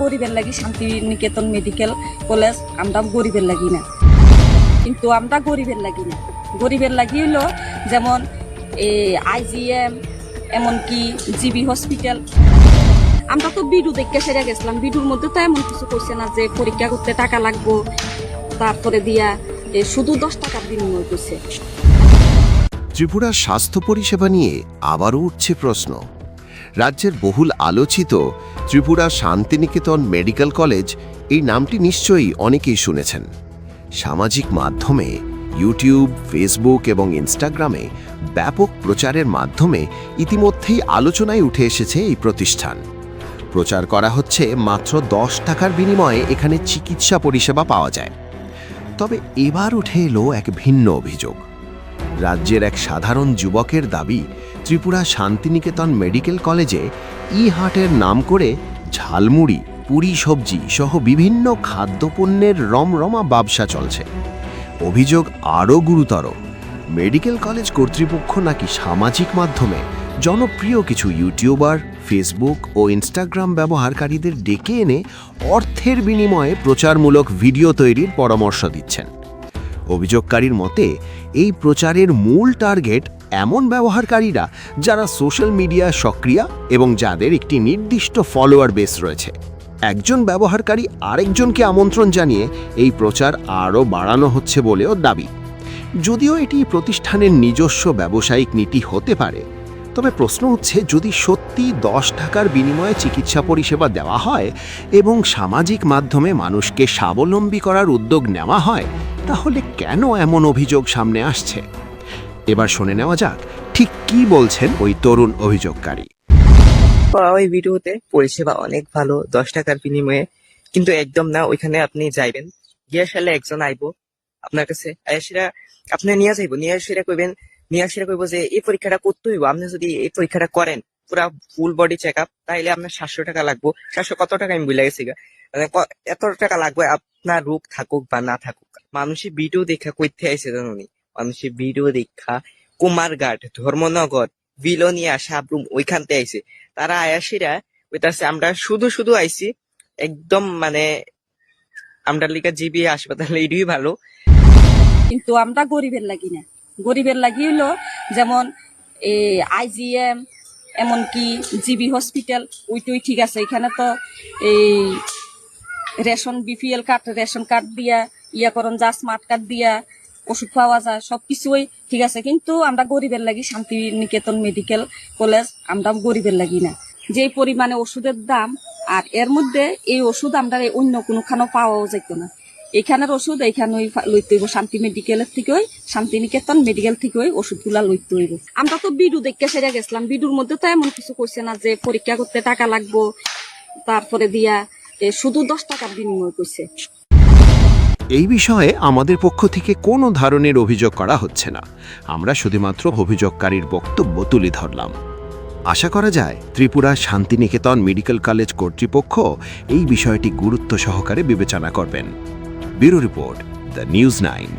গরিবের লাগি Santiniketan medical college আমরা গরিবের লাগি না, কিন্তু আমরা গরিবের লাগি না। গরিবের লাগি হলো যেমন আইজিএম, এমনকি জিবি হসপিটাল। আমরা তো বিডু দেখে সেরে গেছিলাম, বিডুর মধ্যে তো এমন কিছু করছে না যে পরীক্ষা করতে টাকা লাগবো, তারপরে দিয়া শুধু 10 টাকার বিনিময় করছে। ত্রিপুরার স্বাস্থ্য পরিষেবা নিয়ে আবারও উঠছে প্রশ্ন। রাজ্যের বহুল আলোচিত ত্রিপুরা শান্তিনিকেতন মেডিকেল কলেজ, এই নামটি নিশ্চয়ই অনেকেই শুনেছেন। সামাজিক মাধ্যমে, ইউটিউব, ফেসবুক এবং ইনস্টাগ্রামে ব্যাপক প্রচারের মাধ্যমে ইতিমধ্যেই আলোচনায় উঠে এসেছে এই প্রতিষ্ঠান। প্রচার করা হচ্ছে মাত্র 10 টাকার বিনিময়ে এখানে চিকিৎসা পরিষেবা পাওয়া যায়। তবে এবার উঠে এলো এক ভিন্ন অভিযোগ। রাজ্যের এক সাধারণ যুবকের দাবি, ত্রিপুরা শান্তিনিকেতন মেডিকেল কলেজে ই-হাটের নাম করে ঝালমুড়ি, পুরি সবজি সহ বিভিন্ন খাদ্যপণ্যের রমরমা ব্যবসা চলছে। অভিযোগ আরও গুরুতর, মেডিকেল কলেজ কর্তৃপক্ষ নাকি সামাজিক মাধ্যমে জনপ্রিয় কিছু ইউটিউবার, ফেসবুক ও ইনস্টাগ্রাম ব্যবহারকারীদের ডেকে এনে অর্থের বিনিময়ে প্রচারমূলক ভিডিও তৈরির পরামর্শ দিচ্ছেন। অভিযোগকারীর মতে এই প্রচারের মূল টার্গেট এমন ব্যবহারকারীরা যারা সোশ্যাল মিডিয়া সক্রিয় এবং যাদের একটি নির্দিষ্ট ফলোয়ার বেস রয়েছে। একজন ব্যবহারকারী আরেকজনকে আমন্ত্রণ জানিয়ে এই প্রচার আরও বাড়ানো হচ্ছে বলেও দাবি। যদিও এটি প্রতিষ্ঠানের নিজস্ব ব্যবসায়িক নীতি হতে পারে, তবে প্রশ্ন হচ্ছে, যদি সত্যি 10 টাকার বিনিময়ে চিকিৎসা পরিষেবা দেওয়া হয় এবং সামাজিক মাধ্যমে মানুষকে স্বাবলম্বী করার উদ্যোগ নেওয়া হয়, তাহলে কেন এমন অভিযোগ সামনে আসছে? এবার শুনে নেওয়া যাক ঠিক কি বলছেন ওই তরুণ অভিযোগকারী। ওই ভিডিওতে পরিষেবা অনেক ভালো, 10 টাকার বিনিময়ে, কিন্তু একদম না। ওইখানে আপনি যাইবেন, গিয়ে সালে একজন আইবো আপনার কাছে, আয়াসিরা আপনি নিয়ে যাইবো, নিয়ে আসিরা কইবো যে এই পরীক্ষাটা করতে হইব। আপনি যদি এই পরীক্ষাটা করেন পুরা ফুল বডি চেক আপ, তাইলে আপনার 700 টাকা লাগবো। 700 কত টাকা আমি ভুলে গেছি, মানে এত টাকা লাগবে আপনার রোগ থাকুক বা না থাকুক। মানুষের ভিডিও দেখা কইতে আইছে জানি, মানুষের ভিডিও দেখা কুমারঘাট, ধর্মনগর, বিলোনিয়া, সাবরুম ওইখানতে আইছে। তারা আয়াসিরা ওইটাছে আমরা শুধু আইছি একদম, মানে আমরা লিখা জিবি হাসপাতালে এটাই ভালো, কিন্তু আমরা গরিবের লাগি না। গরিবের লাগি হলো যেমন আইজিএম, এমনকি জিবি হসপিটাল, ওইটাই ঠিক আছে। এখানে তো এই ration, BPL card, ration card দিয়া যা স্মার্ট কার্ড দিয়া ওষুধ পাওয়া যায়, সবকিছুই ঠিক আছে। কিন্তু আমরা গরিবের লাগি শান্তিনিকেতন মেডিকেল কলেজ, আমরা গরিবের লাগি না। যে পরিমাণে ওষুধের দাম, আর এর মধ্যে এই ওষুধ আমরা অন্য কোনোখানেও পাওয়াও যেত না। এখানের ওষুধ এইখানেই লইতে হইব, শান্তি মেডিকেলের থেকে, শান্তিনিকেতন মেডিকেল থেকে ওষুধগুলা লইতে হইব। আমরা তো বিডু দেখে সেরে গেছিলাম, বিডুর মধ্যে তো এমন কিছু করছে না যে পরীক্ষা করতে টাকা লাগবো, তারপরে দিয়া শুধু 10 টাকার বিনিময় করছে। এই বিষয়ে আমাদের পক্ষ থেকে কোনো ধরনের অভিযোগ করা হচ্ছে না, আমরা শুধুমাত্র অভিযোগকারীর বক্তব্য তুলে ধরলাম। আশা করা যায় ত্রিপুরা শান্তিনিকেতন মেডিকেল কলেজ কর্তৃপক্ষ এই বিষয়টি গুরুত্ব সহকারে বিবেচনা করবেন। Bureau report, the news 9।